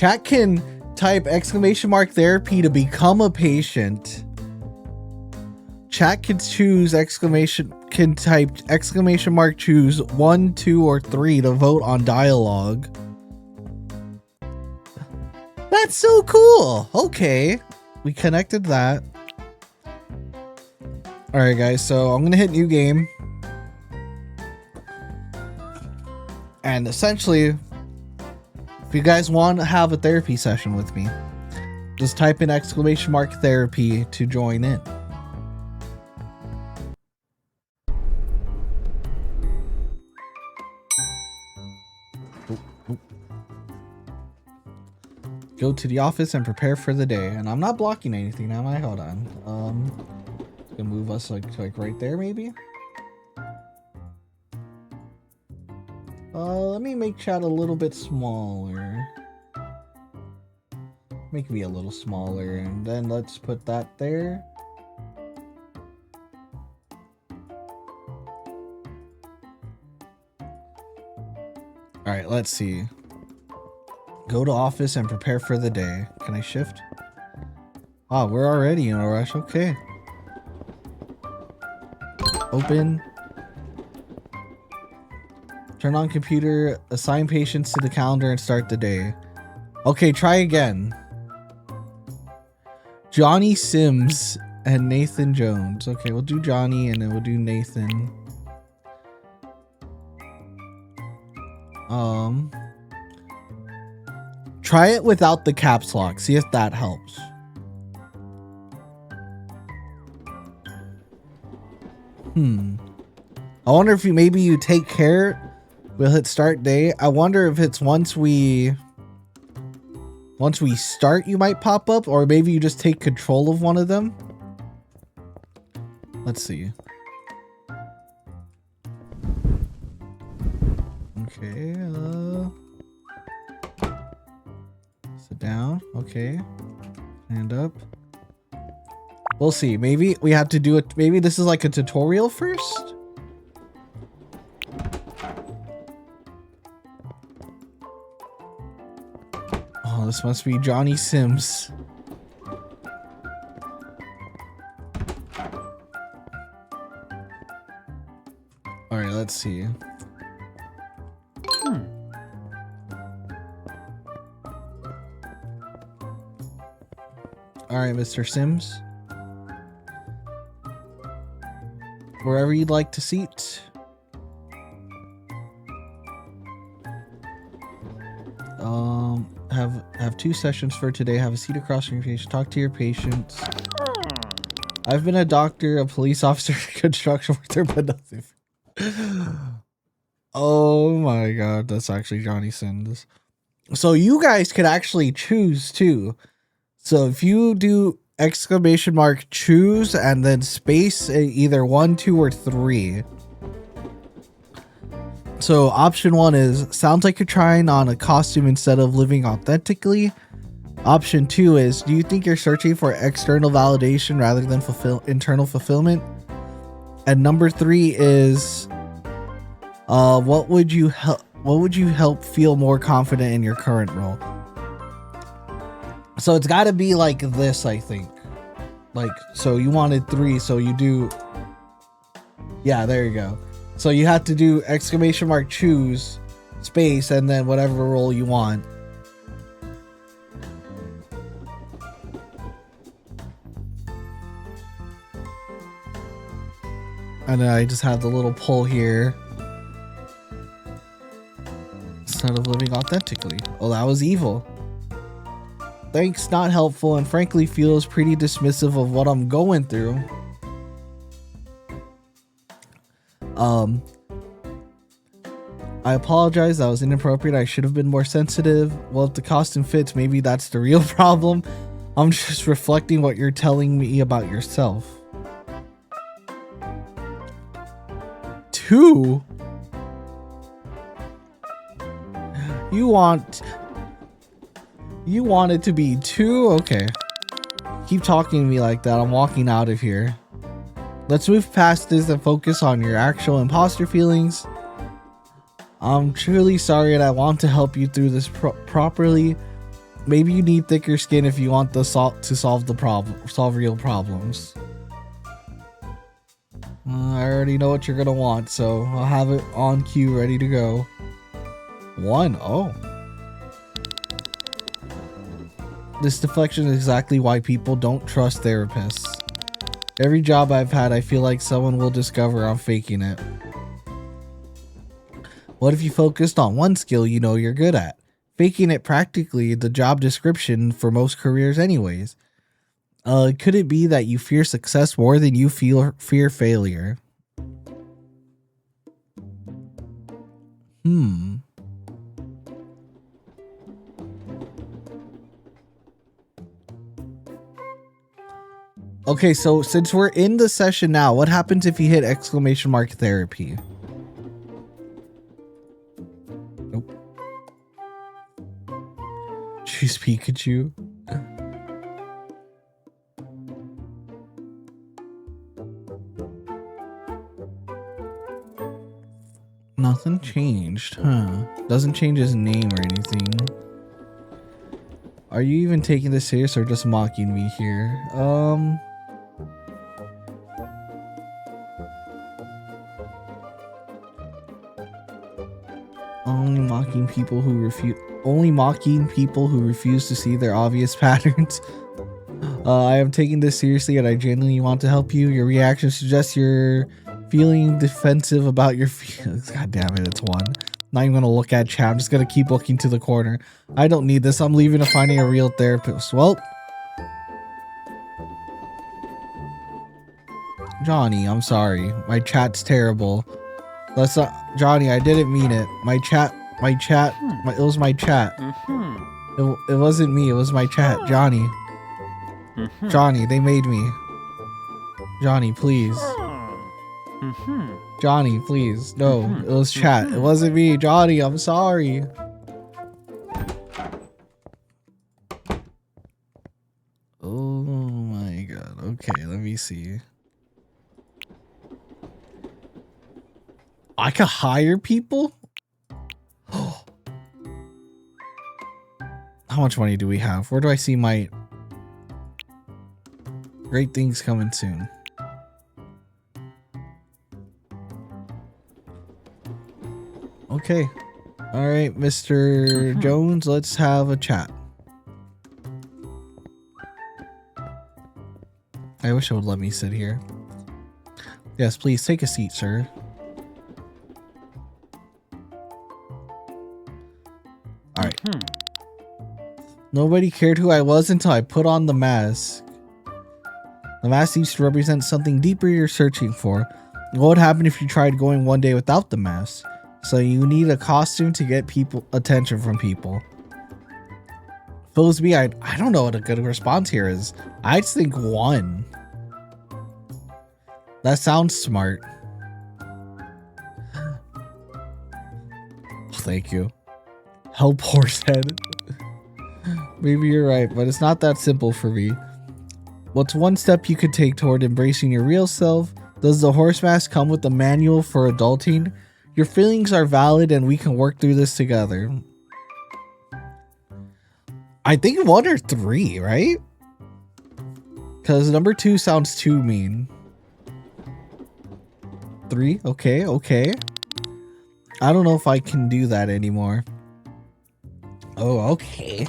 Chat can type !therapy to become a patient. Chat can choose can type !choose 1, 2, or 3 to vote on dialogue. That's so cool. Okay, we connected that. All right, guys. So I'm gonna hit new game, and essentially, if you guys want to have a therapy session with me, just type in !therapy to join in. Go to the office and prepare for the day. And I'm not blocking anything, am I? Hold on. Gonna move us like right there, maybe. Let me make chat a little bit smaller. Make me a little smaller, and then let's put that there. All right, let's see. Go to office and prepare for the day. Can I shift? Ah, we're already in a rush. Okay. Open. Turn on computer, assign patients to the calendar, and start the day. Okay, try again. Johnny Sims and Nathan Jones. Okay, we'll do Johnny and then we'll do Nathan. Try it without the caps lock. See if that helps. I wonder if maybe you take care. We'll hit start day. I wonder if it's once we start, you might pop up, or maybe you just take control of one of them. Let's see. Okay, sit down. Okay, stand up. We'll see. Maybe we have to do it. Maybe this is like a tutorial first. Oh, this must be Johnny Sims. All right, let's see. All right, Mr. Sims. Wherever you'd like to seat. Have 2 sessions for today. Have a seat across from your patient. Talk to your patients. I've been a doctor, a police officer, a construction worker, but nothing. Oh my god, that's actually Johnny Sims. So you guys could actually choose too. So if you do !choose and then space either 1, 2, or 3. So option 1 is sounds like you're trying on a costume instead of living authentically. Option 2 is do you think you're searching for external validation rather than internal fulfillment? And number 3 is what would you help feel more confident in your current role? So it's got to be like this, I think. Like, so you wanted 3, so you do. Yeah, there you go. So you have to do !choose space and then whatever role you want. And then I just have the little poll here. Instead of living authentically. Oh, that was evil. Thanks, not helpful, and frankly feels pretty dismissive of what I'm going through. I apologize, that was inappropriate. I should have been more sensitive. Well, if the costume fits, maybe that's the real problem. I'm just reflecting what you're telling me about yourself. 2? You want it to be 2? Okay. Keep talking to me like that. I'm walking out of here. Let's move past this and focus on your actual imposter feelings. I'm truly sorry and I want to help you through this properly. Maybe you need thicker skin if you want to solve real problems. I already know what you're gonna want, so I'll have it on cue, ready to go. 1. Oh. This deflection is exactly why people don't trust therapists. Every job I've had, I feel like someone will discover I'm faking it. What if you focused on one skill you know you're good at? Faking it practically the job description for most careers anyways. Could it be that you fear success more than you fear failure? Okay, so since we're in the session now, what happens if you hit exclamation mark therapy? Nope. Choose Pikachu. Nothing changed, huh? Doesn't change his name or anything. Are you even taking this serious or just mocking me here? Only mocking people who refuse to see their obvious patterns. I am taking this seriously and I genuinely want to help you. Your reaction suggests you're feeling defensive about your feelings. God damn it, it's 1. Not even gonna look at chat. I'm just gonna keep looking to the corner. I don't need this. I'm leaving to finding a real therapist. Well, Johnny, I'm sorry. My chat's terrible. That's not Johnny. I didn't mean it. It was my chat. It wasn't me. It was my chat. Johnny. Johnny, they made me. Johnny, please. Johnny, please. No, it was chat. It wasn't me. Johnny, I'm sorry. Oh my god. Okay, let me see. I could hire people? How much money do we have? Where do I see my great things coming soon? Okay. All right, Mr. Jones, let's have a chat. I wish it would let me sit here. Yes, please take a seat, sir. All right. Nobody cared who I was until I put on the mask. The mask seems to represent something deeper you're searching for. What would happen if you tried going one day without the mask? So you need a costume to get attention from people. If it was me, I don't know what a good response here is. I'd think 1. That sounds smart. Thank you. Help Horsehead. Maybe you're right, but it's not that simple for me. What's one step you could take toward embracing your real self? Does the horse mask come with a manual for adulting? Your feelings are valid and we can work through this together. I think 1 or 3, right? Because number 2 sounds too mean. 3? Okay. I don't know if I can do that anymore. Oh, okay.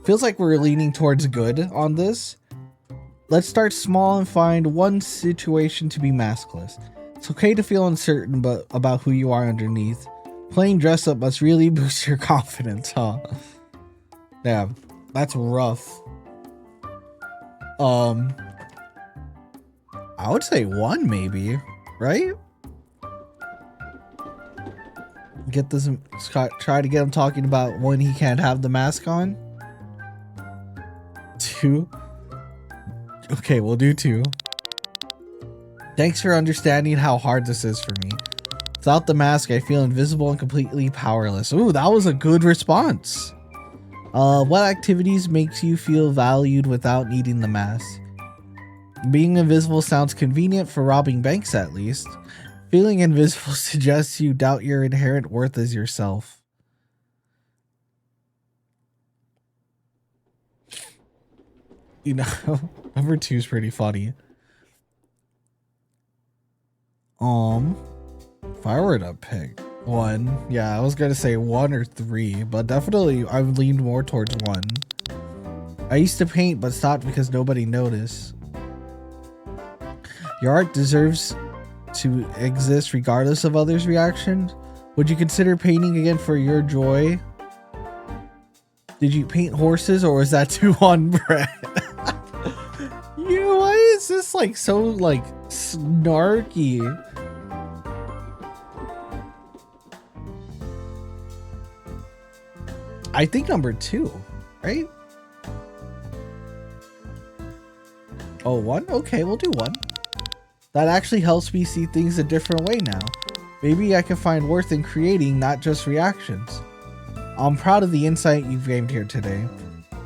Feels like we're leaning towards good on this. Let's start small and find one situation to be maskless. It's okay to feel uncertain about who you are underneath. Playing dress up must really boost your confidence, huh? Damn, that's rough. I would say 1 maybe, right? Try to get him talking about when he can't have the mask on. 2. Okay, we'll do 2. Thanks for understanding how hard this is for me. Without the mask, I feel invisible and completely powerless. Ooh, that was a good response. What activities makes you feel valued without needing the mask? Being invisible sounds convenient for robbing banks, at least. Feeling invisible suggests you doubt your inherent worth as yourself. You know, number 2 is pretty funny. If I were to pick 1, yeah, I was gonna say 1 or 3, but definitely I've leaned more towards 1. I used to paint, but stopped because nobody noticed. Your art deserves to exist regardless of others' reactions. Would you consider painting again for your joy? Did you paint horses, or was that too on brand? Why is this like so like snarky? I think number 2, right? Oh, 1? Okay, we'll do 1. That actually helps me see things a different way now. Maybe I can find worth in creating, not just reactions. I'm proud of the insight you've gained here today.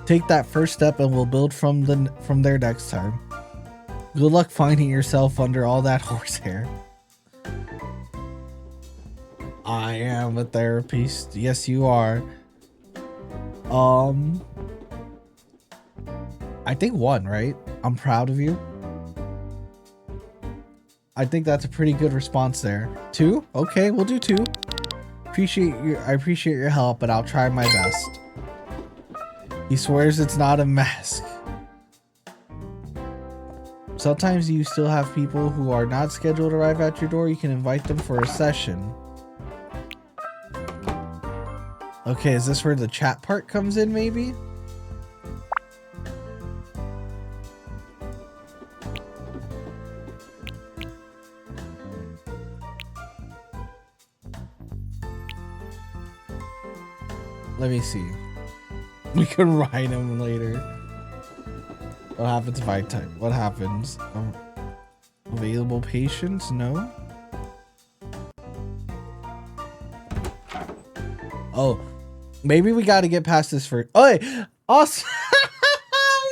Take that first step and we'll build from there next time. Good luck finding yourself under all that horsehair. I am a therapist. Yes, you are. I think 1, right? I'm proud of you. I think that's a pretty good response there. 2? Okay, we'll do 2. I appreciate your help, but I'll try my best. He swears it's not a mask. Sometimes you still have people who are not scheduled to arrive at your door. You can invite them for a session. Okay, is this where the chat part comes in, maybe? Let me see. We can write him later. What happens if I type? What happens? Available patients? No. Oh, maybe we got to get past this first. Oh, hey, awesome!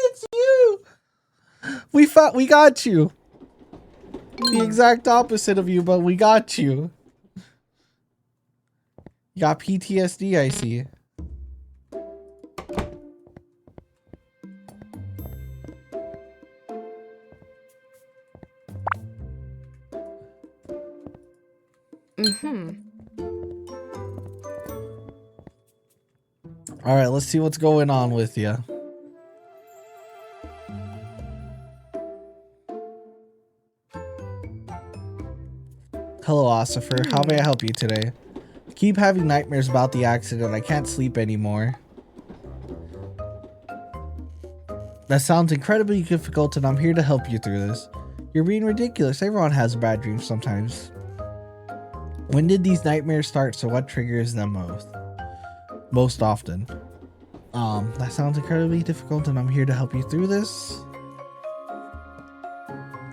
It's you. We got you. The exact opposite of you, but we got you. You got PTSD, I see. All right, let's see what's going on with you. Hello, Ossifer. How may I help you today? I keep having nightmares about the accident. I can't sleep anymore. That sounds incredibly difficult, and I'm here to help you through this. You're being ridiculous. Everyone has bad dreams sometimes. When did these nightmares start? So what triggers them most often? That sounds incredibly difficult, and I'm here to help you through this.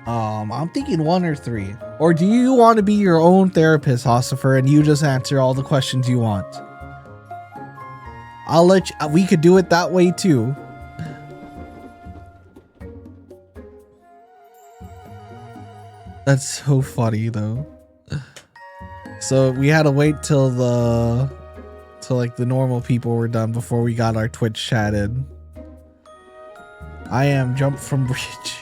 I'm thinking 1 or 3. Or do you want to be your own therapist, Ossifer, and you just answer all the questions you want? I'll let you, we could do it that way too. That's so funny though. So we had to wait till like the normal people were done before we got our Twitch chat in. I am Jump from Bridge.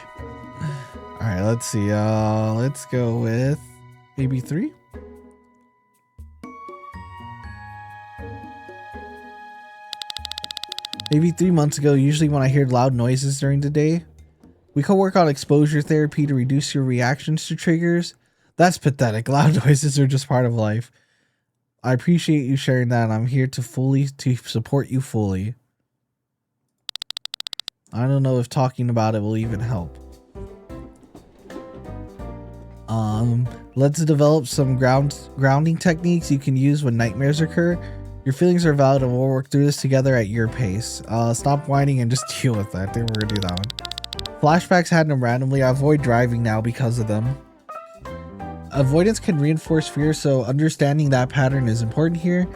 All right, let's see. Let's go with maybe 3. Maybe 3 months ago, usually when I hear loud noises during the day, we could work on exposure therapy to reduce your reactions to triggers. That's pathetic. Loud noises are just part of life. I appreciate you sharing that, and I'm here to support you fully. I don't know if talking about it will even help. Let's develop some grounding techniques you can use when nightmares occur. Your feelings are valid, and we'll work through this together at your pace. Stop whining and just deal with that. I think we're gonna do that one. Flashbacks happen randomly. I avoid driving now because of them. Avoidance can reinforce fear, so understanding that pattern is important here.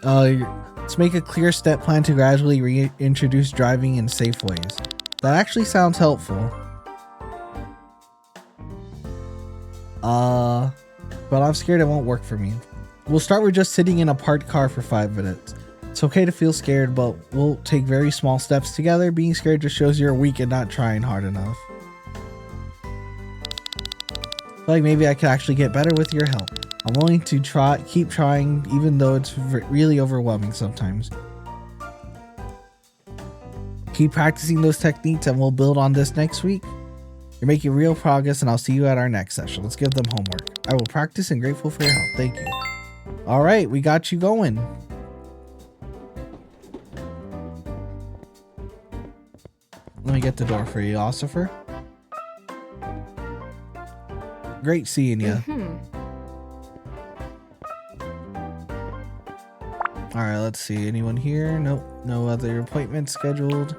Let's make a clear step plan to gradually reintroduce driving in safe ways. That actually sounds helpful. But I'm scared it won't work for me. We'll start with just sitting in a parked car for 5 minutes. It's okay to feel scared, but we'll take very small steps together. Being scared just shows you're weak and not trying hard enough. I feel like maybe I could actually get better with your help. I'm willing to keep trying, even though it's really overwhelming sometimes. Keep practicing those techniques and we'll build on this next week. You're making real progress and I'll see you at our next session. Let's give them homework. I will practice and grateful for your help. Thank you. All right, we got you going. Let me get the door for you, Ossifer. Great seeing you. All right, let's see. Anyone here? Nope. No other appointments scheduled.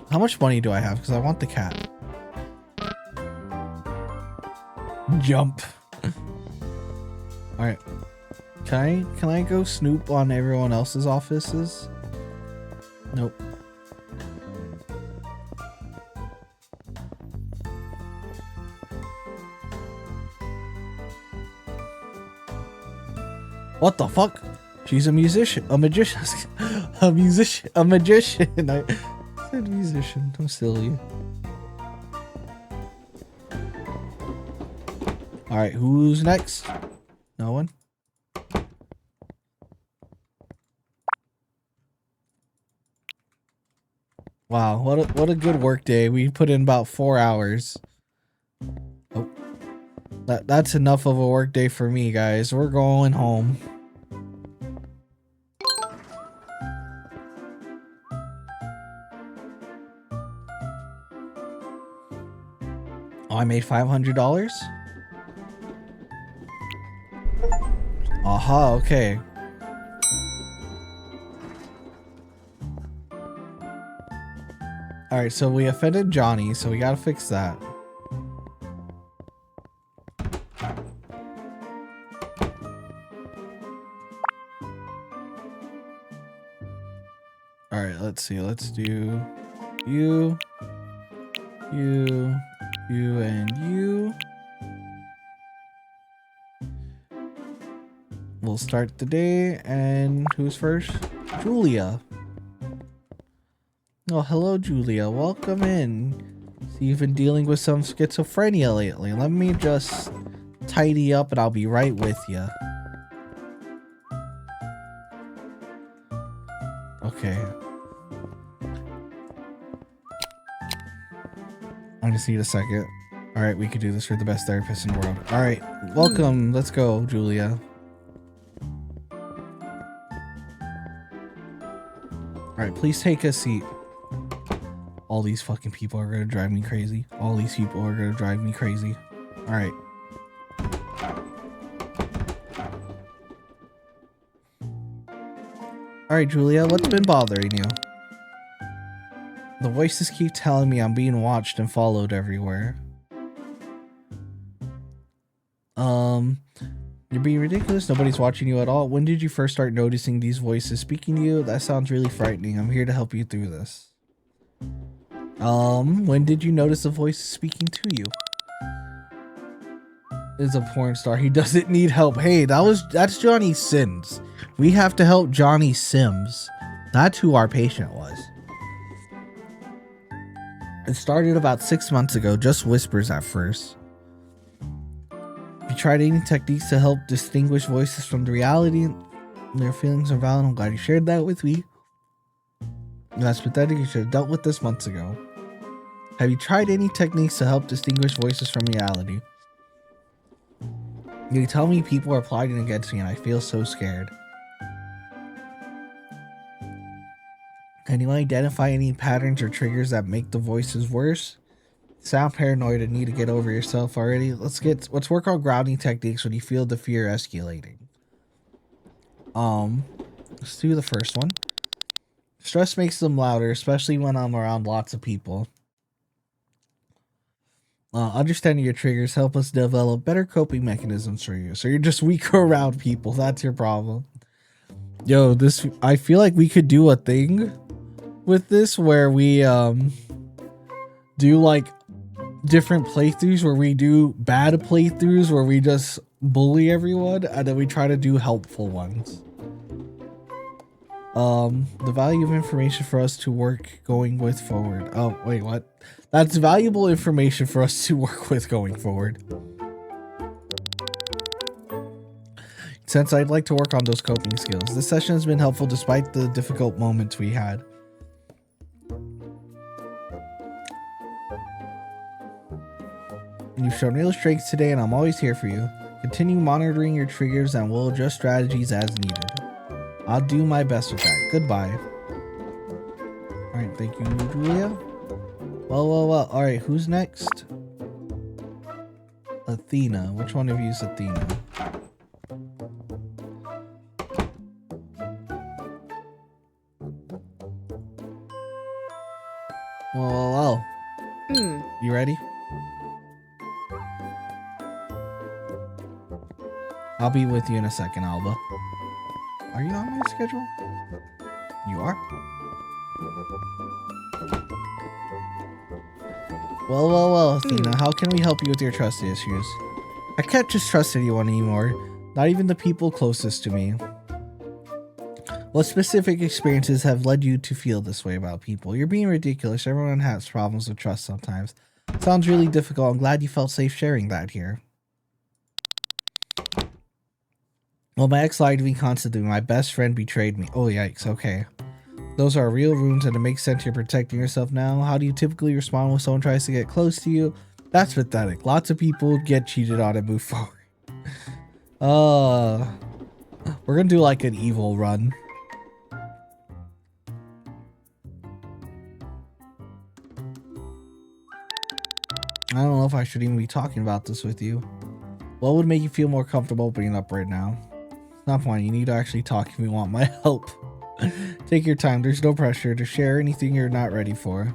How much money do I have? Because I want the cat. Jump. All right. Can I go snoop on everyone else's offices? Nope. What the fuck? She's a musician. A magician. A musician. A magician. I said musician. I'm silly. Alright, who's next? No one? Wow, what a good work day. We put in about 4 hours. Oh. That's enough of a work day for me, guys. We're going home. Oh, I made $500? Aha, okay. Alright, so we offended Johnny, so we gotta fix that. Alright, let's see. Let's do you, and you. We'll start the day, and who's first? Julia. Oh, hello, Julia. Welcome in. So you've been dealing with some schizophrenia lately. Let me just tidy up and I'll be right with you. Okay. I just need a second. Alright, we could do this for the best therapist in the world. Alright, welcome. Let's go, Julia. Alright, please take a seat. All these fucking people are gonna drive me crazy. All these people are gonna drive me crazy. Alright. Alright, Julia, what's been bothering you? The voices keep telling me I'm being watched and followed everywhere. You're being ridiculous. Nobody's watching you at all. When did you first start noticing these voices speaking to you? That sounds really frightening. I'm here to help you through this. When did you notice the voice speaking to you? Is a porn star. He doesn't need help. Hey, that's Johnny Sims. We have to help Johnny Sims. That's who our patient was. It started about 6 months ago, just whispers at first. Have you tried any techniques to help distinguish voices from the reality? Their feelings are valid. I'm glad you shared that with me. That's pathetic. You should have dealt with this months ago. Have you tried any techniques to help distinguish voices from reality? You tell me people are plotting against me and I feel so scared. Can you identify any patterns or triggers that make the voices worse? Sound paranoid and need to get over yourself already. Let's work on grounding techniques when you feel the fear escalating. Let's do the first one. Stress makes them louder, especially when I'm around lots of people. Understanding your triggers help us develop better coping mechanisms for you. So you're just weaker around people. That's your problem. Yo, I feel like we could do a thing with this where we do like different playthroughs, where we do bad playthroughs where we just bully everyone, and then we try to do helpful ones. The value of information for us to work going with forward. Oh, wait, what? That's valuable information for us to work with going forward. Since I'd like to work on those coping skills. This session has been helpful despite the difficult moments we had. You've shown real strength today and I'm always here for you. Continue monitoring your triggers and we'll adjust strategies as needed. I'll do my best with that. Goodbye. Alright, thank you, Julia. Well. Alright, who's next? Athena. Which one of you is Athena? Well. You ready? I'll be with you in a second, Alba. Are you on my schedule? You are? Well, Athena, how can we help you with your trust issues? I can't just trust anyone anymore, not even the people closest to me. What specific experiences have led you to feel this way about people? You're being ridiculous. Everyone has problems with trust sometimes. Sounds really difficult. I'm glad you felt safe sharing that here. Well, my ex lied to me constantly. My best friend betrayed me. Oh, yikes. Okay. Those are real wounds and it makes sense you're protecting yourself now. How do you typically respond when someone tries to get close to you? That's pathetic. Lots of people get cheated on and move forward. We're gonna do like an evil run. I don't know if I should even be talking about this with you. What would make you feel more comfortable opening up right now? It's not fine. You need to actually talk if you want my help. Take your time. There's no pressure to share anything you're not ready for.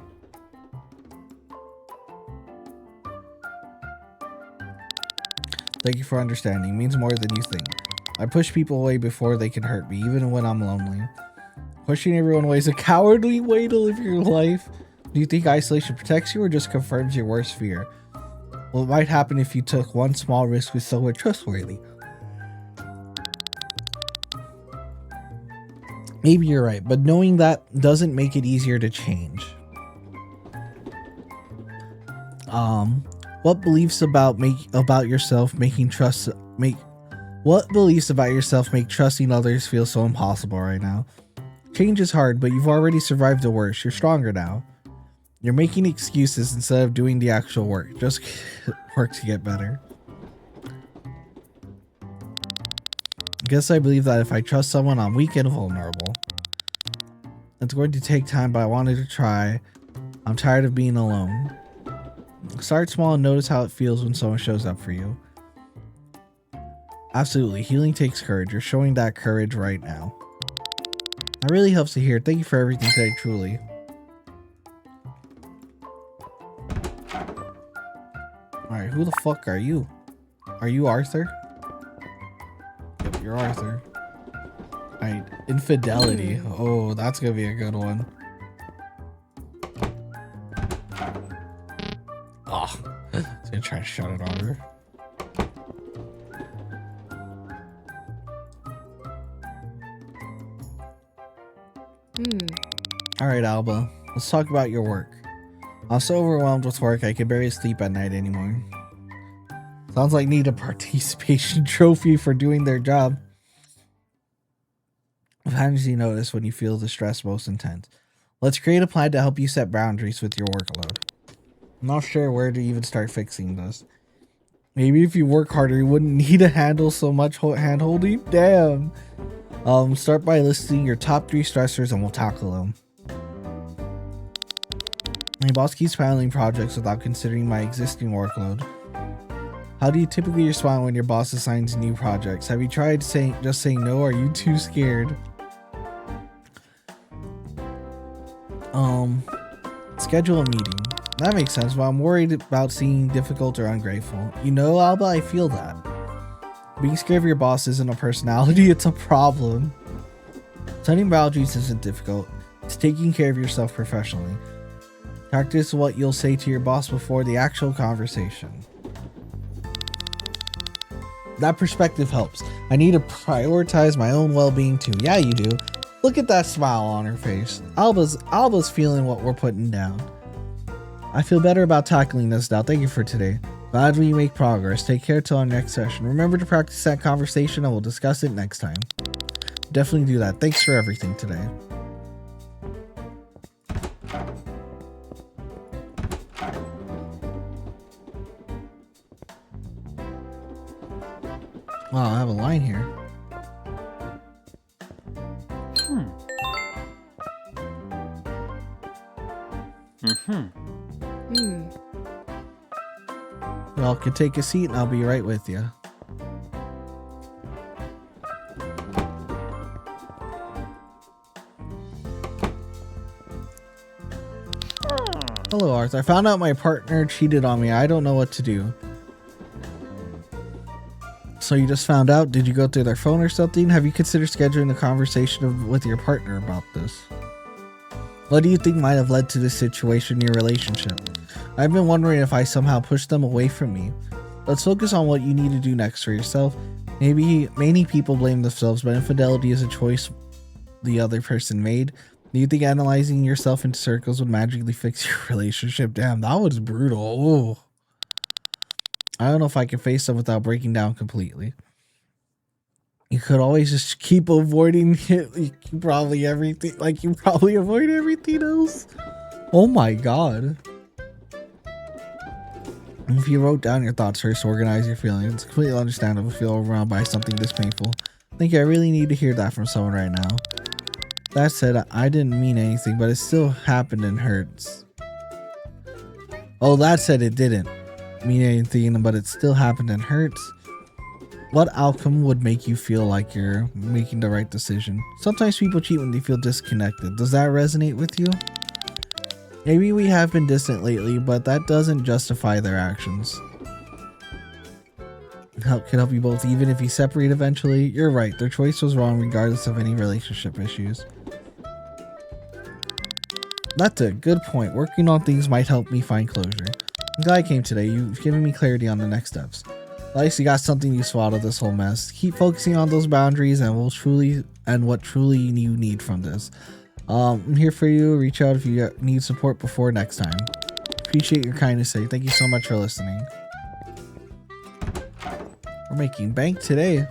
Thank you for understanding. It means more than you think. I push people away before they can hurt me, even when I'm lonely. Pushing everyone away is a cowardly way to live your life. Do you think isolation protects you or just confirms your worst fear? What might happen if you took one small risk with someone trustworthy? Maybe you're right, but knowing that doesn't make it easier to change. What beliefs about yourself make trusting others feel so impossible right now? Change is hard, but you've already survived the worst. You're stronger now. You're making excuses instead of doing the actual work. Just work to get better. I guess I believe that if I trust someone, I'm weak and vulnerable. It's going to take time, but I wanted to try. I'm tired of being alone. Start small and notice how it feels when someone shows up for you. Absolutely. Healing takes courage. You're showing that courage right now. That really helps to hear. Thank you for everything today, truly. Alright, who the fuck are you? Are you Arthur? Yep, you're Arthur. Alright, infidelity. Oh, that's gonna be a good one. Oh, he's gonna try to shut it on her. Alright, Alba. Let's talk about your work. I'm so overwhelmed with work I can barely sleep at night anymore. Sounds like need a participation trophy for doing their job. How does you notice when you feel the stress most intense? Let's create a plan to help you set boundaries with your workload. I'm not sure where to even start fixing this. Maybe if you work harder, you wouldn't need to handle so much hand-holding. Damn. Start by listing your top 3 stressors and we'll tackle them. My boss keeps piling projects without considering my existing workload. How do you typically respond when your boss assigns new projects? Have you tried just saying no? Or are you too scared? Schedule a meeting. That makes sense, but I'm worried about seeming difficult or ungrateful. You know, Alba, I feel that. Being scared of your boss isn't a personality, it's a problem. Setting boundaries isn't difficult. It's taking care of yourself professionally. Practice what you'll say to your boss before the actual conversation. That perspective helps. I need to prioritize my own well-being too. Yeah, you do. Look at that smile on her face. Alba's feeling what we're putting down. I feel better about tackling this now. Thank you for today. Glad we make progress. Take care till our next session. Remember to practice that conversation and we'll discuss it next time. Definitely do that. Thanks for everything today. Wow, I have a line here. Y'all can take a seat and I'll be right with you. Hello, Arthur. I found out my partner cheated on me. I don't know what to do. So you just found out? Did you go through their phone or something? Have you considered scheduling a conversation with your partner about this? What do you think might have led to this situation in your relationship? I've been wondering if I somehow pushed them away from me. Let's focus on what you need to do next for yourself. Many people blame themselves, but infidelity is a choice the other person made. Do you think analyzing yourself into circles would magically fix your relationship? Damn, that was brutal. Ooh. I don't know if I can face them without breaking down completely. You could always just keep avoiding it. You probably avoid everything else. Oh my god. If you wrote down your thoughts first, organize your feelings. It's completely understandable to feel overwhelmed by something this painful. Thank you. I really need to hear that from someone right now. That said, I didn't mean anything, but it still happened and hurts. Oh, that said, it didn't mean anything, but it still happened and hurts. What outcome would make you feel like you're making the right decision? Sometimes people cheat when they feel disconnected. Does that resonate with you? Maybe we have been distant lately, but that doesn't justify their actions. Can help you both, even if you separate eventually. You're right, their choice was wrong regardless of any relationship issues. That's a good point. Working on things might help me find closure. I'm glad I came today. You've given me clarity on the next steps. At least you got something useful out of this whole mess. Keep focusing on those boundaries and what truly you need from this. I'm here for you. Reach out if you need support before next time. Appreciate your kindness today. Thank you so much for listening. We're making bank today.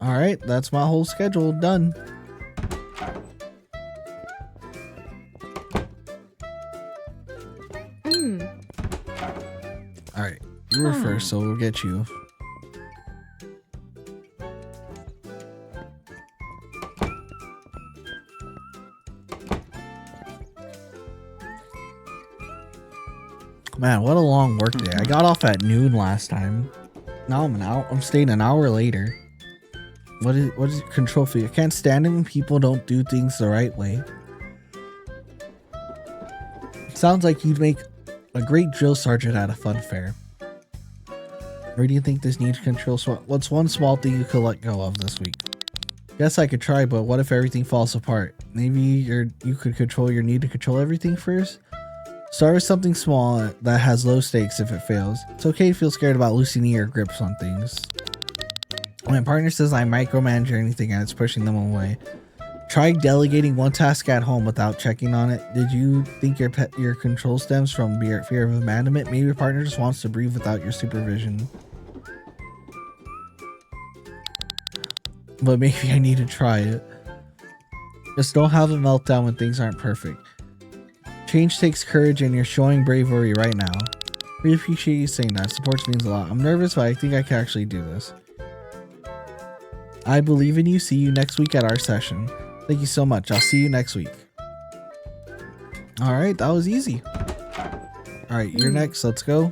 Alright, that's my whole schedule done. Alright, you were first, so we'll get you. Man, what a long work day. I got off at noon last time. Now I'm staying an hour later. What is control for you? I can't stand it when people don't do things the right way. Sounds like you'd make a great drill sergeant at a fun fair. Or do you think this needs control? So what's one small thing you could let go of this week? Guess I could try, but what if everything falls apart? Maybe you could control your need to control everything first? Start with something small that has low stakes if it fails. It's okay to feel scared about loosening your grips on things. My partner says I micromanage anything and it's pushing them away. Try delegating one task at home without checking on it. Did you think your control stems from fear of abandonment? Maybe your partner just wants to breathe without your supervision. But maybe I need to try it. Just don't have a meltdown when things aren't perfect. Change takes courage and you're showing bravery right now. Really appreciate you saying that. Support means a lot. I'm nervous, but I think I can actually do this. I believe in you. See you next week at our session. Thank you so much. I'll see you next week. Alright, that was easy. Alright, you're next. Let's go.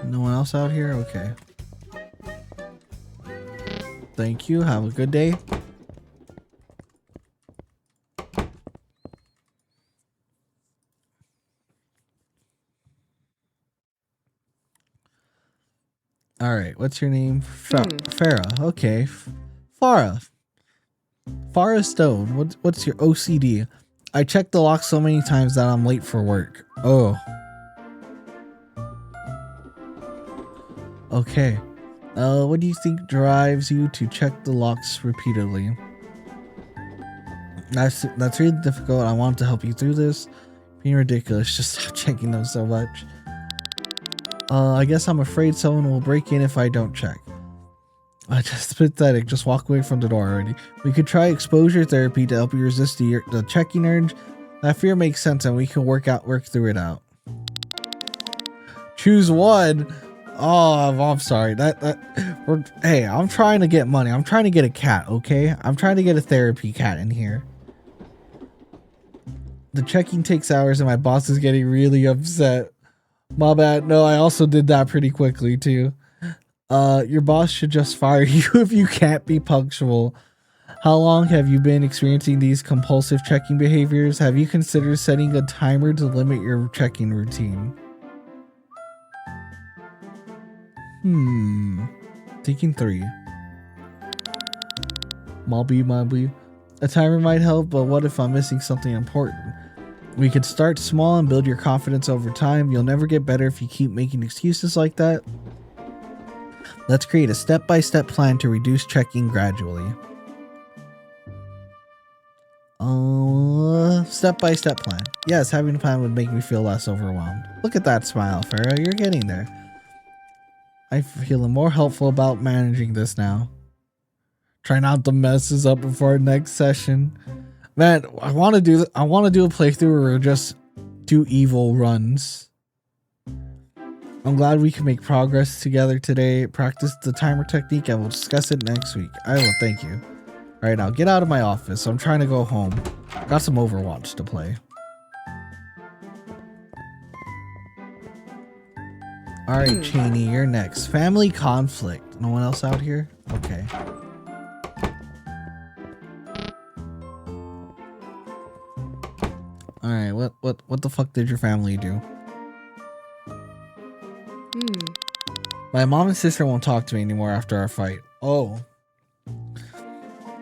No one else out here? Okay. Thank you. Have a good day. Alright, what's your name? Farah. Okay. Farah. Farah Stone. What's your OCD? I checked the lock so many times that I'm late for work. Oh. Okay. What do you think drives you to check the locks repeatedly? That's really difficult. I want to help you through this. Being ridiculous. Just stop checking them so much. I guess I'm afraid someone will break in if I don't check. Just pathetic. Just walk away from the door already. We could try exposure therapy to help you resist the checking urge. That fear makes sense, and we can work through it out. Choose one. Oh, I'm sorry. Hey, I'm trying to get money. I'm trying to get a cat. Okay, I'm trying to get a therapy cat in here. The checking takes hours, and my boss is getting really upset. My bad. No, I also did that pretty quickly too. Your boss should just fire you if you can't be punctual. How long have you been experiencing these compulsive checking behaviors? Have you considered setting a timer to limit your checking routine? Taking 3. Mobby. A timer might help, but what if I'm missing something important? We could start small and build your confidence over time. You'll never get better if you keep making excuses like that. Let's create a step-by-step plan to reduce checking gradually. Step-by-step plan. Yes, having a plan would make me feel less overwhelmed. Look at that smile, Farah. You're getting there. I'm feeling more helpful about managing this now. Try not to mess this up before our next session. Man, I want to do a playthrough where we just do evil runs. I'm glad we can make progress together today. Practice the timer technique and we'll discuss it next week. I will, thank you. Alright, now get out of my office. I'm trying to go home. Got some Overwatch to play. Alright, Cheney, you're next. Family conflict. No one else out here? Okay. Alright, what the fuck did your family do? My mom and sister won't talk to me anymore after our fight. Oh.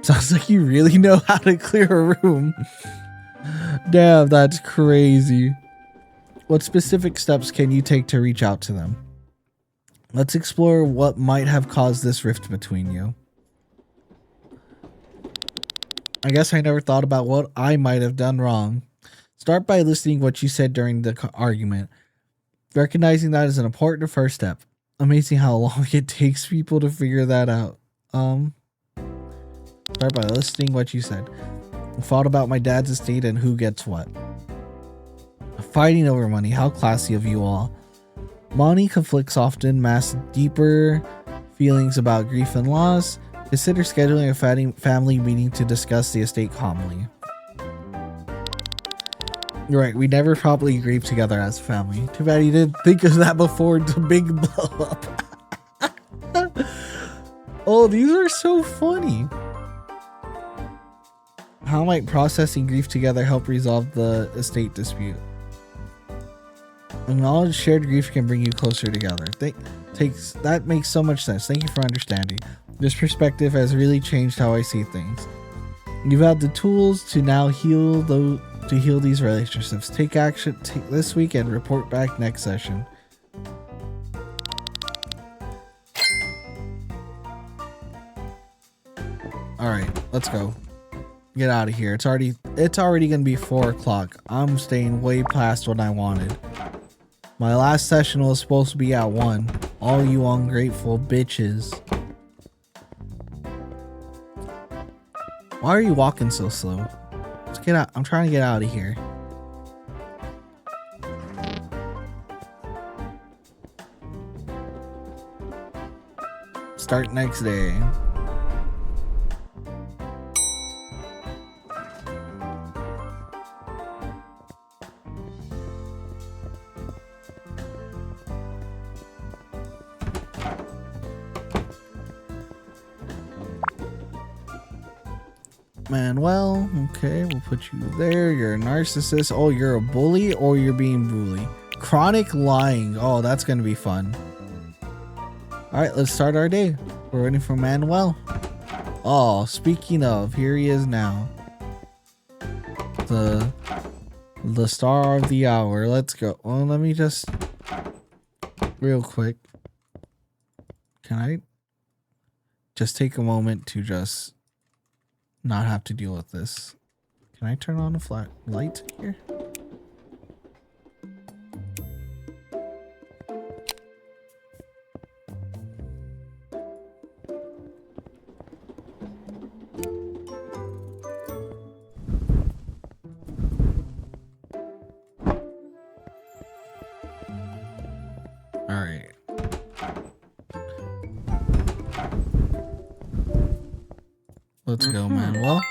Sounds like you really know how to clear a room. Damn, that's crazy. What specific steps can you take to reach out to them? Let's explore what might have caused this rift between you. I guess I never thought about what I might have done wrong. Start by listening what you said during the argument. Recognizing that is an important first step. Amazing how long it takes people to figure that out. Start by listening what you said. Thought about my dad's estate and who gets what. Fighting over money. How classy of you all. Money conflicts often mask deeper feelings about grief and loss. Consider scheduling a family meeting to discuss the estate calmly. You're right, we never probably grieved together as a family. Too bad you didn't think of that before the big blow up. Oh, these are so funny. How might processing grief together help resolve the estate dispute? Acknowledge shared grief can bring you closer together. That makes so much sense. Thank you for understanding. This perspective has really changed how I see things. You've had the tools to now heal these relationships. Take action this week and report back next session. Alright, let's go. Get out of here. It's already gonna be 4 o'clock. I'm staying way past what I wanted. My last session was supposed to be at 1. All you ungrateful bitches. Why are you walking so slow? Let's get out. I'm trying to get out of here. Start next day. Manuel, okay, we'll put you there. You're a narcissist. Oh, you're a bully or you're being bullied. Chronic lying. Oh, that's gonna be fun. Alright, let's start our day. We're waiting for Manuel. Oh, speaking of, here he is now. The star of the hour. Let's go. Well, let me just real quick. Can I just take a moment to just not have to deal with this. Can I turn on a flat light here? All right. Let's go, Manuel.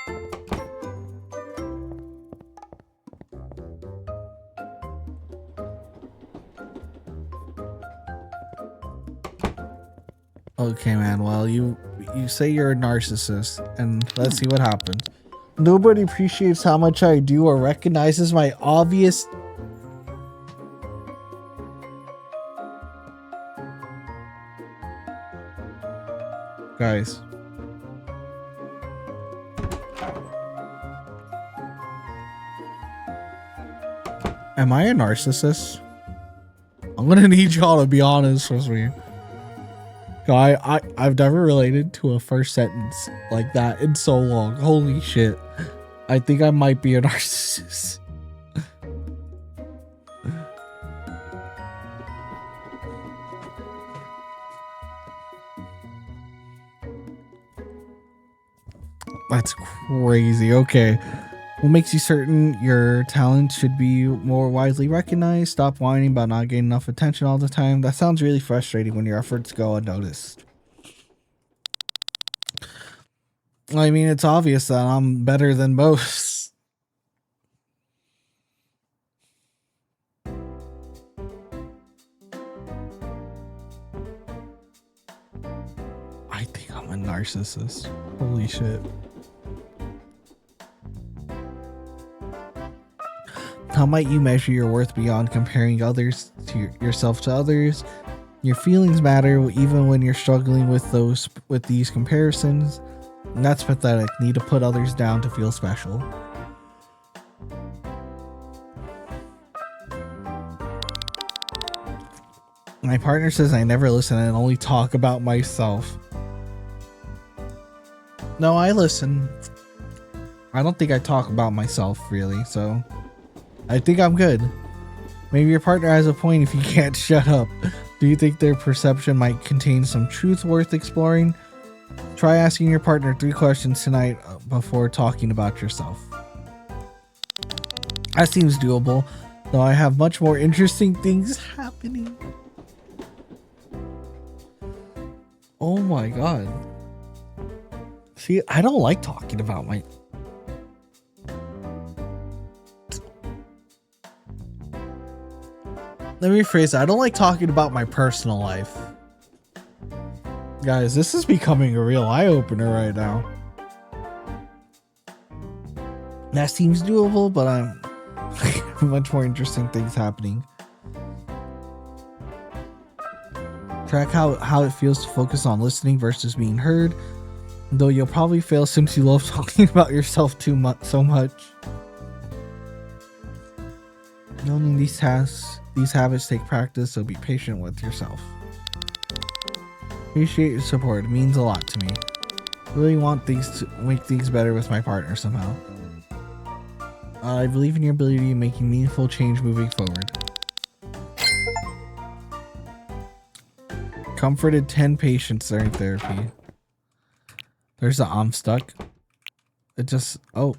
Okay, Manuel, you say you're a narcissist, and let's see what happens. Nobody appreciates how much I do or recognizes my obvious... Guys. Am I a narcissist? I'm gonna need y'all to be honest with me. I've never related to a first sentence like that in so long. Holy shit. I think I might be a narcissist. That's crazy. Okay. What makes you certain your talent should be more widely recognized? Stop whining about not getting enough attention all the time. That sounds really frustrating when your efforts go unnoticed. I mean, it's obvious that I'm better than most. I think I'm a narcissist. Holy shit. How might you measure your worth beyond comparing others to yourself to others? Your feelings matter even when you're struggling with these comparisons. And that's pathetic. Need to put others down to feel special. My partner says I never listen and only talk about myself. No, I listen. I don't think I talk about myself really, so I think I'm good. Maybe your partner has a point if you can't shut up. Do you think their perception might contain some truth worth exploring? Try asking your partner 3 questions tonight before talking about yourself. That seems doable, though I have much more interesting things happening. Oh my god. See, I don't like talking about my... Let me rephrase that. I don't like talking about my personal life. Guys, this is becoming a real eye-opener right now. That seems doable, but I'm much more interesting things happening. Track how it feels to focus on listening versus being heard. Though you'll probably fail since you love talking about yourself so much. Knowing these habits take practice, so be patient with yourself. Appreciate your support. It means a lot to me. Really want things to make things better with my partner somehow. I believe in your ability in making meaningful change moving forward. Comforted 10 patients during therapy. There's the I'm stuck. It just, oh,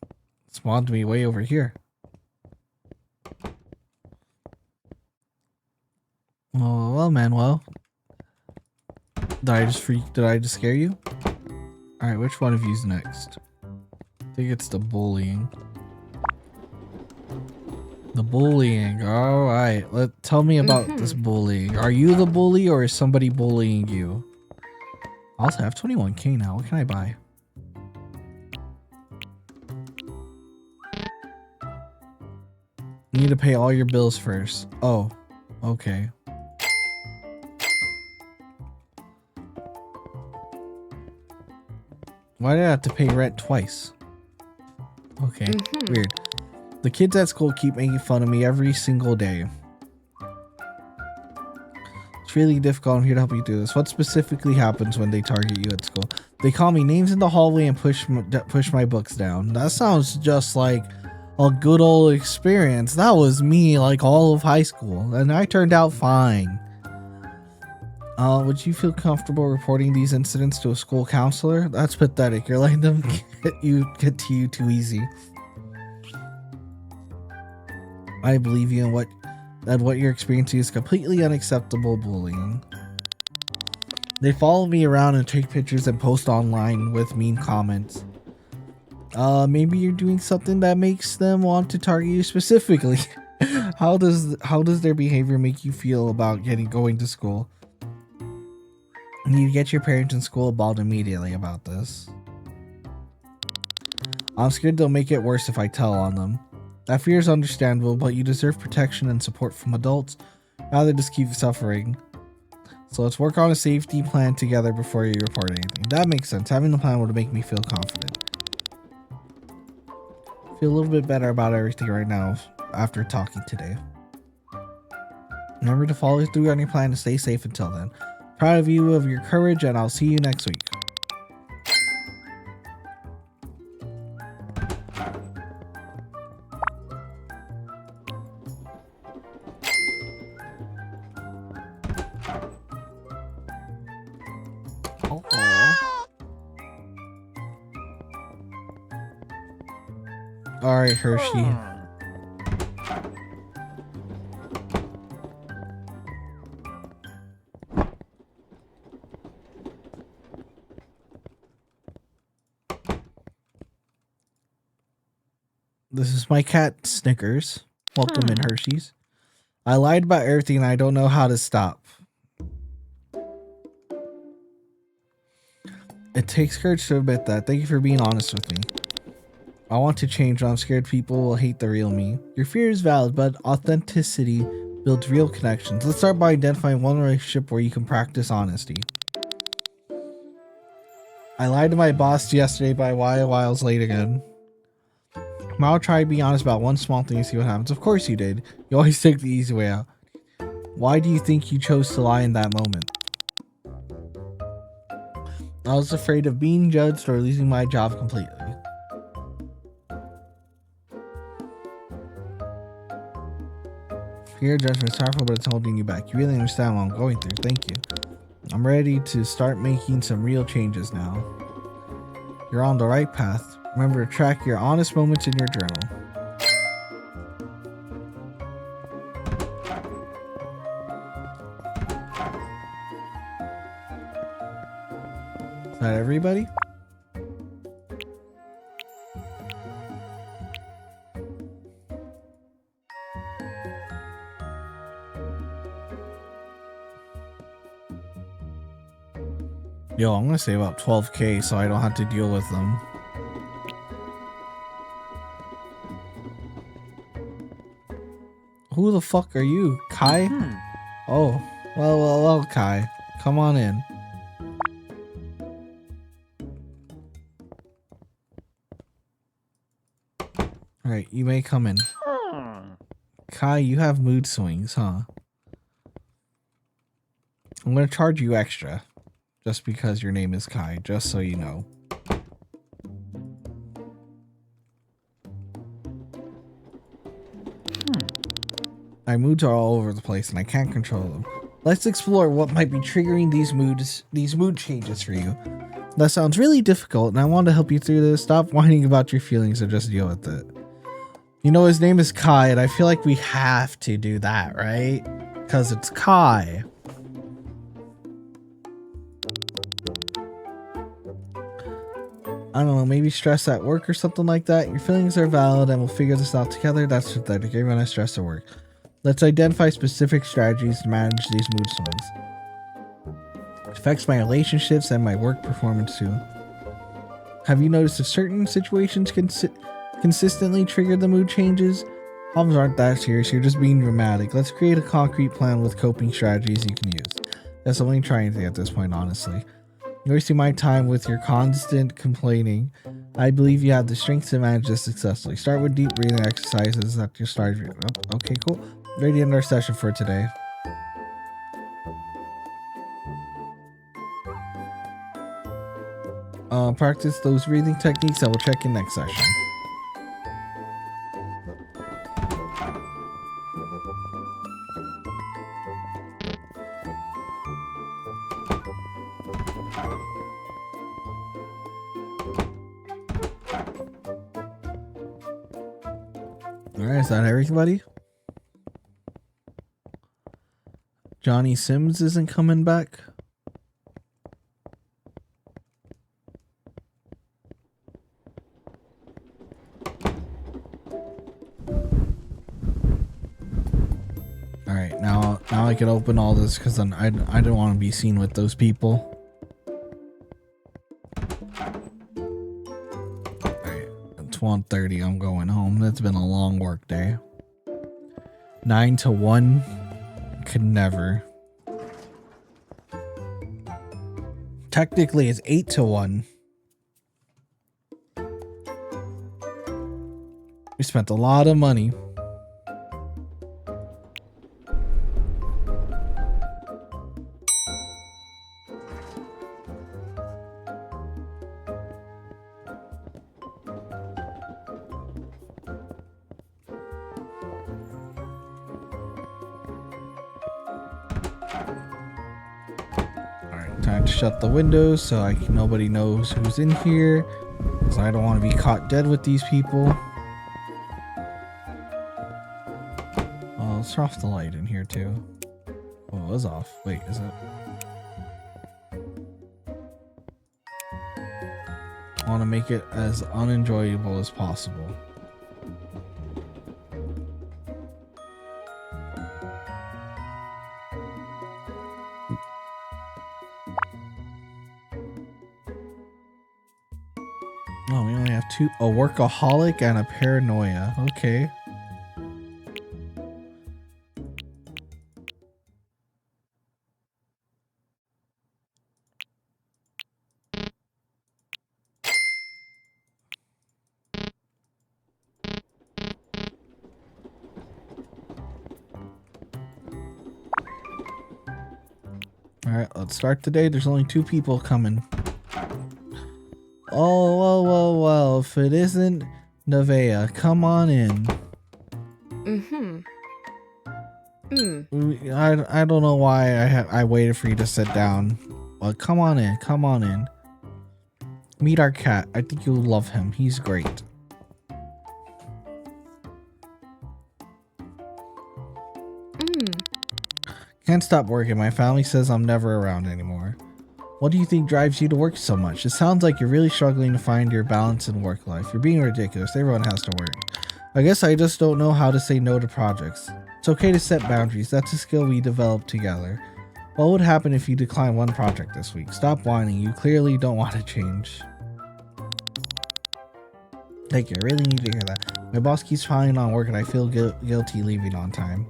it spawned me way over here. Oh, well, Manuel. Did I just scare you? Alright, which one of you's next? I think it's the bullying. The bullying. Alright, tell me about this bullying. Are you the bully or is somebody bullying you? I also have 21k now. What can I buy? You need to pay all your bills first. Oh, okay. Why did I have to pay rent twice? Okay, weird. The kids at school keep making fun of me every single day. It's really difficult. I'm here to help you do this. What specifically happens when they target you at school? They call me names in the hallway and push my books down. That sounds just like a good old experience. That was me like all of high school, and I turned out fine. Would you feel comfortable reporting these incidents to a school counselor? That's pathetic. You're letting them get to you too easy. I believe you in that what you're experiencing is completely unacceptable bullying. They follow me around and take pictures and post online with mean comments. Maybe you're doing something that makes them want to target you specifically. How does their behavior make you feel about going to school? You need to get your parents in school involved immediately about this. I'm scared they'll make it worse if I tell on them. That fear is understandable, but you deserve protection and support from adults rather than just keep suffering. So let's work on a safety plan together before you report anything. That makes sense. Having the plan would make me feel confident. I feel a little bit better about everything right now after talking today. Remember to follow through on your plan and stay safe until then. Proud of you of your courage, and I'll see you next week. All right, Hershey. This is my cat, Snickers. Welcome in, Hershey's. I lied about everything and I don't know how to stop. It takes courage to admit that. Thank you for being honest with me. I want to change, but I'm scared people will hate the real me. Your fear is valid, but authenticity builds real connections. Let's start by identifying one relationship where you can practice honesty. I lied to my boss yesterday by why I was late again. I'll try to be honest about one small thing and see what happens. Of course you did. You always take the easy way out. Why do you think you chose to lie in that moment? I was afraid of being judged or losing my job completely. Fear of judgment is powerful, but it's holding you back. You really understand what I'm going through. Thank you. I'm ready to start making some real changes now. You're on the right path. Remember to track your honest moments in your journal. Is that everybody? Yo, I'm gonna save up 12K so I don't have to deal with them. Who the fuck are you? Kai? Oh, well, Kai. Come on in. Alright, you may come in. Kai, you have mood swings, huh? I'm gonna charge you extra. Just because your name is Kai, just so you know. My moods are all over the place and I can't control them. Let's explore what might be triggering these mood changes for you. That sounds really difficult and I want to help you through this. Stop whining about your feelings and just deal with it. You know, his name is Kai and I feel like we have to do that, right? Because it's Kai. I don't know, maybe stress at work or something like that. Your feelings are valid and we'll figure this out together. That's pathetic. Everyone has stress at work. Let's identify specific strategies to manage these mood swings. It affects my relationships and my work performance too. Have you noticed if certain situations consistently trigger the mood changes? Problems aren't that serious. You're just being dramatic. Let's create a concrete plan with coping strategies you can use. That's only trying anything at this point, honestly. You're wasting my time with your constant complaining. I believe you have the strength to manage this successfully. Start with deep breathing exercises at your start. Okay, cool. Ready to end our session for today. Practice those breathing techniques. I will check in next session. Alright, is that everybody? Johnny Sims isn't coming back. Alright, now I can open all this because then I don't want to be seen with those people. Alright, it's 1:30. I'm going home. That's been a long work day. 9 to 1. Could never. Technically, it's 8 to 1. We spent a lot of money. Time to shut the windows so nobody knows who's in here, because I don't want to be caught dead with these people. Oh, let's turn off the light in here too. Oh, it was off. Wait, is it? I want to make it as unenjoyable as possible. Oh, we only have two. A workaholic and a paranoia. Okay. Alright, let's start the day. There's only 2 people coming. Oh, well, if it isn't Nevaeh, come on in. I don't know why I waited for you to sit down. Well, come on in. Meet our cat. I think you'll love him. He's great. Can't stop working. My family says I'm never around anymore. What do you think drives you to work so much? It sounds like you're really struggling to find your balance in work life. You're being ridiculous. Everyone has to work. I guess I just don't know how to say no to projects. It's okay to set boundaries. That's a skill we developed together. What would happen if you decline one project this week? Stop whining. You clearly don't want to change. Thank you. I really need to hear that. My boss keeps piling on work and I feel guilty leaving on time.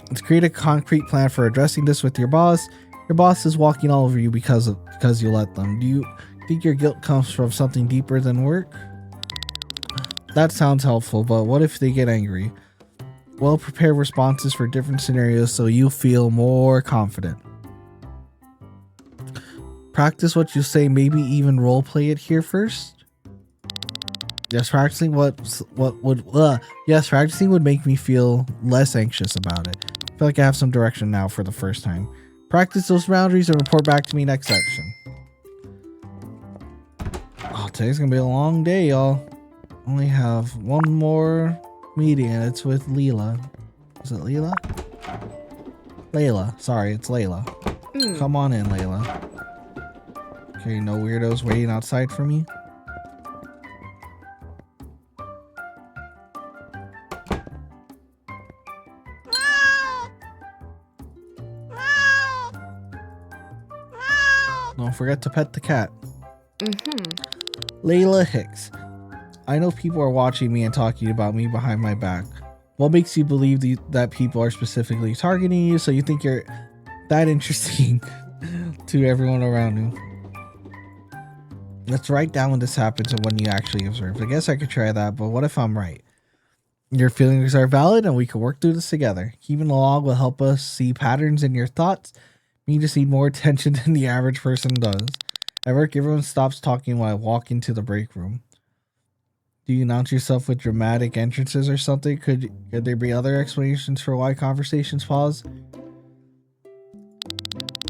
Let's create a concrete plan for addressing this with your boss. Your boss is walking all over you because you let them. Do you think your guilt comes from something deeper than work? That sounds helpful, but what if they get angry? Well, prepare responses for different scenarios so you feel more confident. Practice what you say, maybe even role play it here first. Yes, practicing practicing would make me feel less anxious about it. I feel like I have some direction now for the first time. Practice those boundaries and report back to me next section. Oh, today's gonna be a long day, y'all. Only have one more meeting and it's with Leela. Is it Leela? Layla. Sorry, it's Layla. Come on in, Layla. Okay, no weirdos waiting outside for me. Don't forget to pet the cat. Layla Hicks. I know people are watching me and talking about me behind my back. What makes you believe that people are specifically targeting you so you think you're that interesting to everyone around you? Let's write down when this happens and when you actually observe. I guess I could try that, but what if I'm right? Your feelings are valid and we can work through this together. Keeping a log will help us see patterns in your thoughts. You just need more attention than the average person does. At work, everyone stops talking when I walk into the break room. Do you announce yourself with dramatic entrances or something? Could there be other explanations for why conversations pause?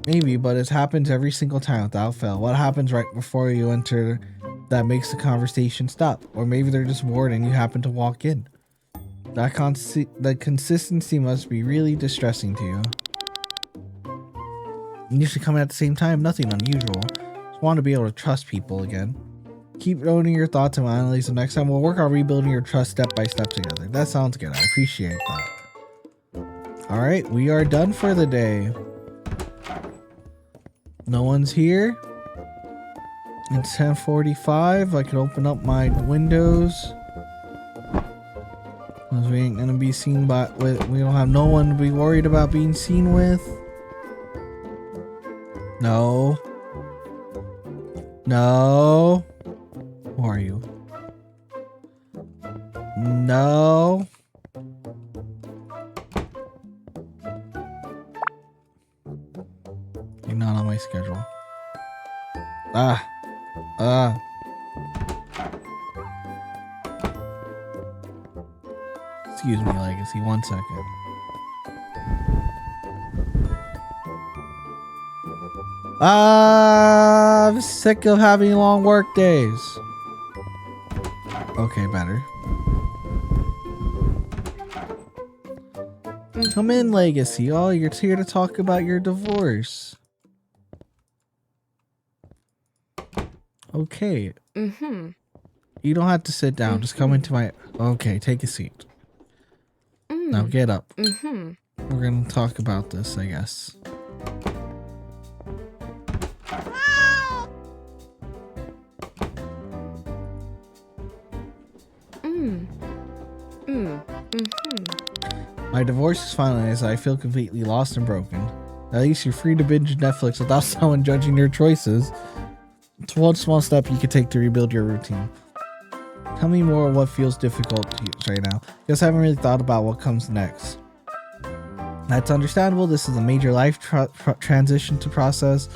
Maybe, but it happens every single time without fail. What happens right before you enter that makes the conversation stop? Or maybe they're just bored and you happen to walk in. That consistency must be really distressing to you. You usually come at the same time, nothing unusual. Just want to be able to trust people again. Keep owning your thoughts and analyze them next time. We'll work on rebuilding your trust step by step together. That sounds good. I appreciate that. Alright, we are done for the day. No one's here. It's 10:45. I can open up my windows. Because we ain't gonna be seen by we don't have no one to be worried about being seen with. No. No. Who are you? No. You're not on my schedule. Excuse me, Legacy, 1 second. I'm sick of having long work days. Okay, better. Come in, Legacy. Oh, you're here to talk about your divorce. Okay. You don't have to sit down. Just come into my... Okay, take a seat. Now get up. We're gonna talk about this, I guess. My divorce is finalized. I feel completely lost and broken. At least you're free to binge Netflix without someone judging your choices. It's one small step you can take to rebuild your routine. Tell me more of what feels difficult to you right now. Guess I haven't really thought about what comes next. That's understandable. This is a major life transition to process.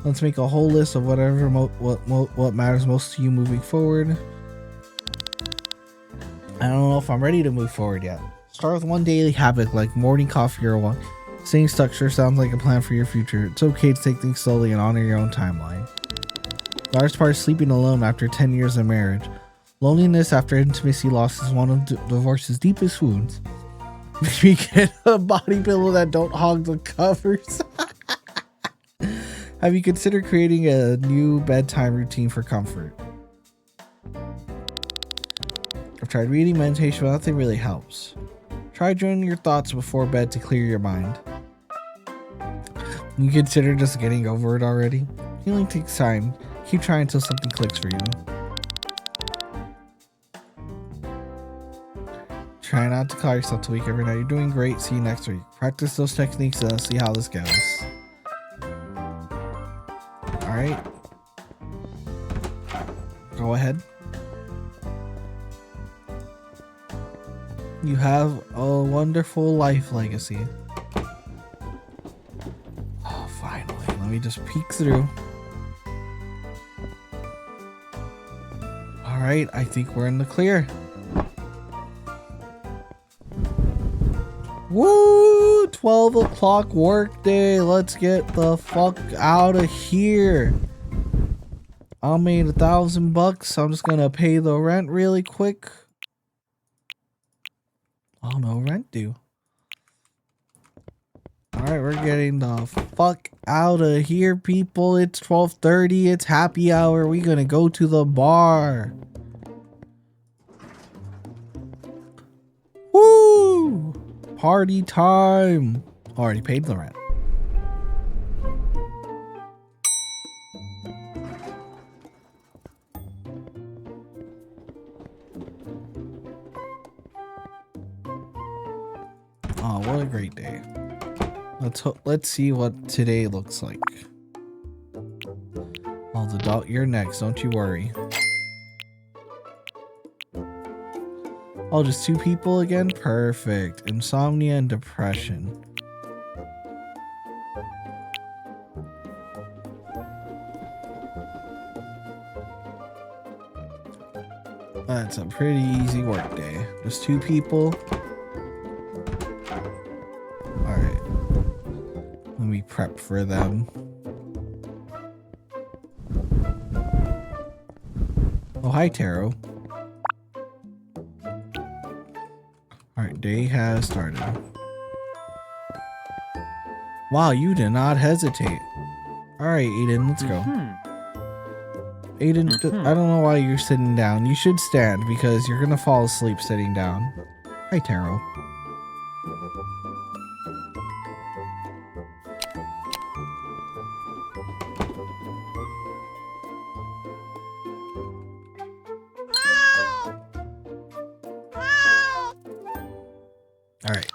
Let's make a whole list of whatever what matters most to you moving forward. I don't know if I'm ready to move forward yet. Start with one daily habit like morning coffee or walk. Staying stuck sure sounds like a plan for your future. It's okay to take things slowly and honor your own timeline. The hardest part is sleeping alone after 10 years of marriage. Loneliness after intimacy loss is one of divorce's deepest wounds. Maybe get a body pillow that don't hog the covers. Have you considered creating a new bedtime routine for comfort? I've tried reading meditation, but nothing really helps. Try journaling your thoughts before bed to clear your mind. You consider just getting over it already? Healing takes time. Keep trying until something clicks for you. Try not to call yourself too weak every night. You're doing great. See you next week. Practice those techniques and let's see how this goes. Alright. Go ahead. You have a wonderful life, Legacy. Oh, finally. Let me just peek through. Alright, I think we're in the clear. Woo! 12 o'clock work day. Let's get the fuck out of here. I made $1,000. So I'm just gonna pay the rent really quick. Oh, no rent due. Alright, we're getting the fuck out of here, people. It's 12:30. It's happy hour. We're gonna go to the bar. Woo! Party time. Already paid the rent. Oh, what a great day. Let's see what today looks like. Oh, the dog, you're next, don't you worry. Oh, just 2 people again? Perfect. Insomnia and depression. That's a pretty easy work day. Just 2 people. Alright. Let me prep for them. Oh, hi, Taro. Alright, day has started. Wow, you did not hesitate. Alright, Aiden, let's go. Aiden, I don't know why you're sitting down. You should stand because you're gonna fall asleep sitting down. Hi, Taro. Alright.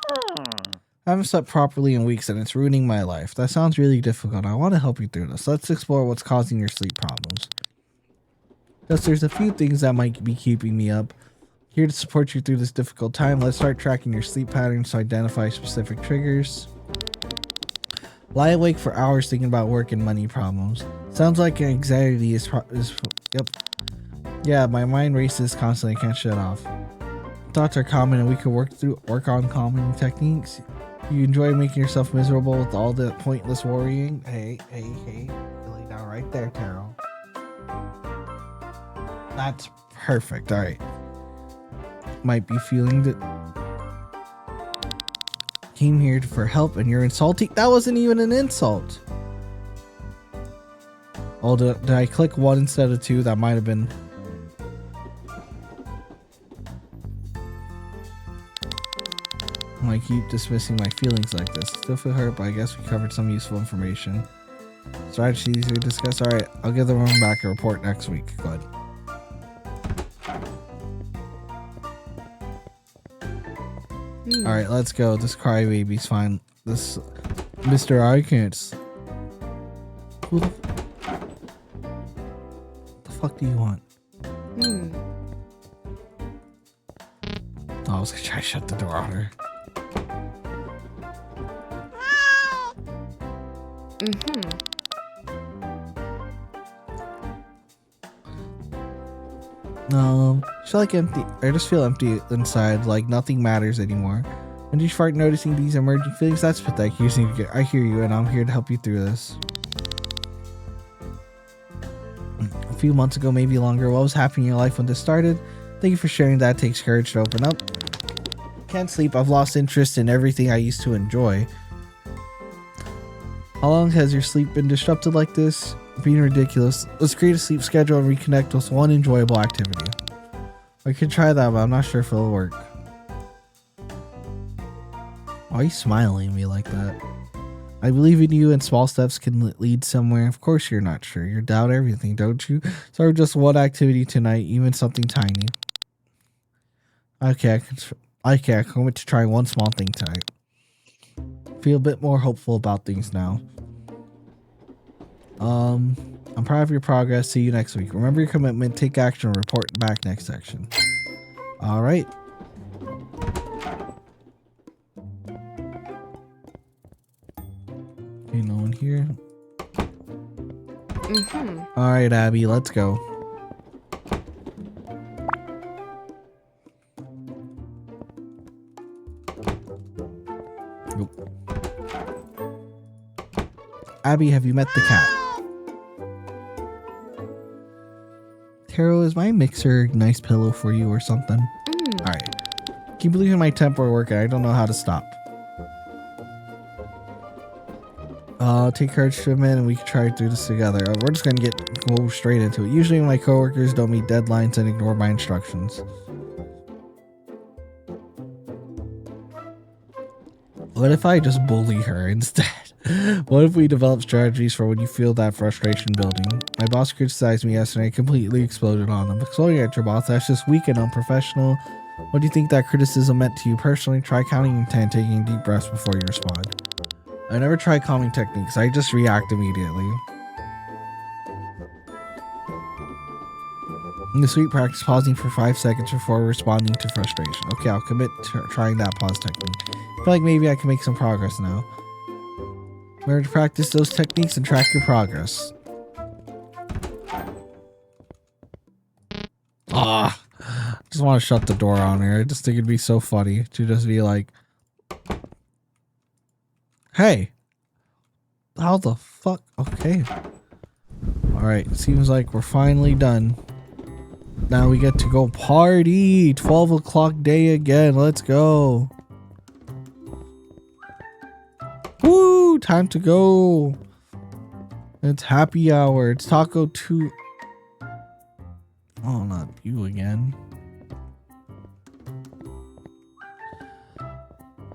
I haven't slept properly in weeks and it's ruining my life. That sounds really difficult. I want to help you through this. Let's explore what's causing your sleep problems. Thus, there's a few things that might be keeping me up. Here to support you through this difficult time, let's start tracking your sleep patterns to identify specific triggers. Lie awake for hours thinking about work and money problems. Sounds like anxiety is yep. Yeah, my mind races constantly, can't shut off. Thoughts are common and we can work on calming techniques. You enjoy making yourself miserable with all the pointless worrying. Hey, you lay down right there, Taro. That's perfect. All right. Might be feeling that came here for help and you're insulting. That wasn't even an insult. Oh, did I click 1 instead of 2? That might have been. I keep dismissing my feelings like this. Still feel hurt, but I guess we covered some useful information. Strategies we discussed. Alright, I'll give the room back a report next week. Good. Alright, let's go. This crybaby's fine. This Mr. I can't. Who the fuck do you want? Oh, I was gonna try to shut the door on her. No, I feel like empty. I just feel empty inside, like nothing matters anymore. When you start noticing these emerging feelings, that's pathetic. You just need to get. I hear you, and I'm here to help you through this. A few months ago, maybe longer, what was happening in your life when this started? Thank you for sharing that. It takes courage to open up. Can't sleep. I've lost interest in everything I used to enjoy. How long has your sleep been disrupted like this? Being ridiculous. Let's create a sleep schedule and reconnect with one enjoyable activity. I could try that, but I'm not sure if it'll work. Why are you smiling at me like that? I believe in you and small steps can lead somewhere. Of course you're not sure. You doubt everything, don't you? Start just one activity tonight, even something tiny. Okay, I commit to trying one small thing tonight. Feel a bit more hopeful about things now. I'm proud of your progress. See you next week. Remember your commitment, take action, report back next section. All right. Okay, no one here. All right, Abby, let's go. Nope. Abby, have you met the cat? Taro, is my mixer a nice pillow for you or something? Alright. Keep losing my tempo at work and I don't know how to stop. Take courage to a minute and we can try to do this together. We're just gonna go straight into it. Usually my coworkers don't meet deadlines and ignore my instructions. What if I just bully her instead? What if we develop strategies for when you feel that frustration building? My boss criticized me yesterday and completely exploded on him. Exploding at your boss, that's just weak and unprofessional. What do you think that criticism meant to you personally? Try counting in 10, taking deep breaths before you respond. I never try calming techniques. I just react immediately. In the sweet practice, pausing for 5 seconds before responding to frustration. Okay, I'll commit to trying that pause technique. I feel like maybe I can make some progress now. Learn to practice those techniques and track your progress. Ah, Just want to shut the door on her. I just think it'd be so funny to just be like, hey, how the fuck? Okay. Alright, seems like we're finally done. Now we get to go party. 12 o'clock day again. Let's go. Woo! Time to go. It's happy hour. It's Taco 2. Oh, not you again.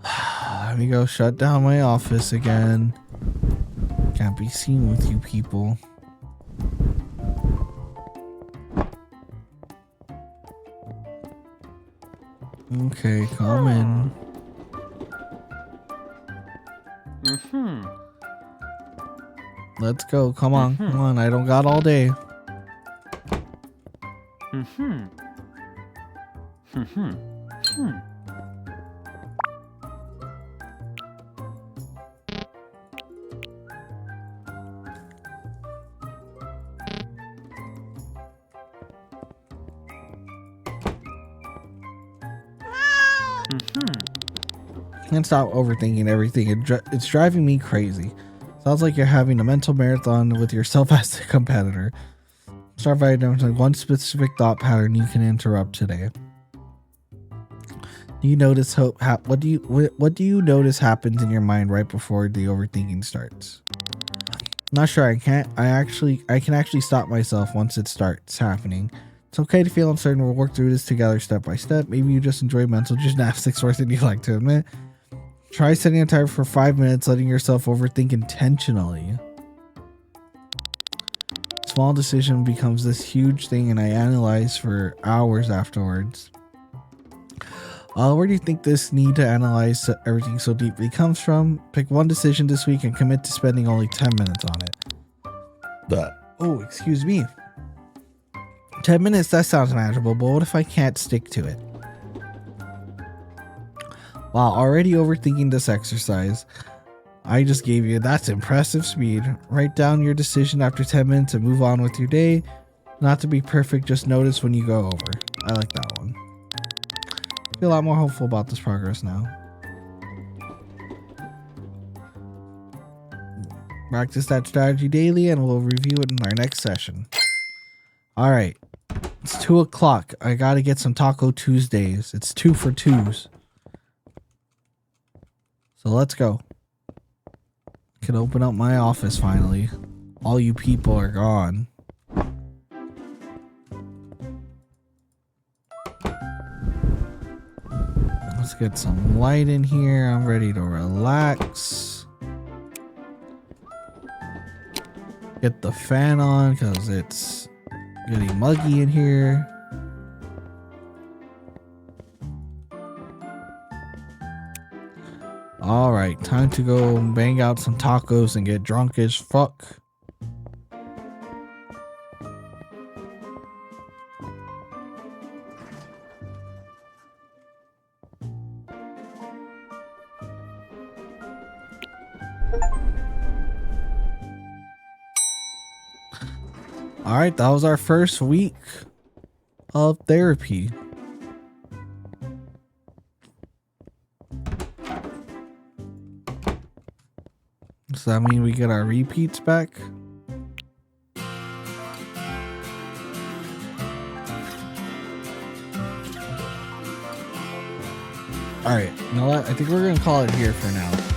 Let me go shut down my office again. Can't be seen with you people. Okay, come in. Let's go. Come on. Come on. I don't got all day. Can't stop overthinking everything. It's driving me crazy. Sounds like you're having a mental marathon with yourself as a competitor. Start by identifying one specific thought pattern you can interrupt today. Do you notice what do you notice happens in your mind right before the overthinking starts? Not sure. I can actually stop myself once it starts happening. It's okay to feel uncertain. We'll work through this together step by step. Maybe you just enjoy mental gymnastics more than you like to admit. Try setting a timer for 5 minutes, letting yourself overthink intentionally. Small decision becomes this huge thing, and I analyze for hours afterwards. Where do you think this need to analyze everything so deeply comes from? Pick one decision this week and commit to spending only 10 minutes on it. Oh, excuse me. 10 minutes, that sounds manageable, but what if I can't stick to it? Wow, already overthinking this exercise. I just gave you, that's impressive speed. Write down your decision after 10 minutes and move on with your day. Not to be perfect, just notice when you go over. I like that one. I feel a lot more hopeful about this progress now. Practice that strategy daily and we'll review it in our next session. Alright. It's 2 o'clock. I gotta get some Taco Tuesdays. It's 2 for 2s. So let's go. Can open up my office finally. All you people are gone. Let's get some light in here. I'm ready to relax. Get the fan on because it's getting muggy in here. All right, time to go bang out some tacos and get drunk as fuck. All right, that was our first week of therapy. Does that mean we get our repeats back? Alright, you know what? I think we're going to call it here for now.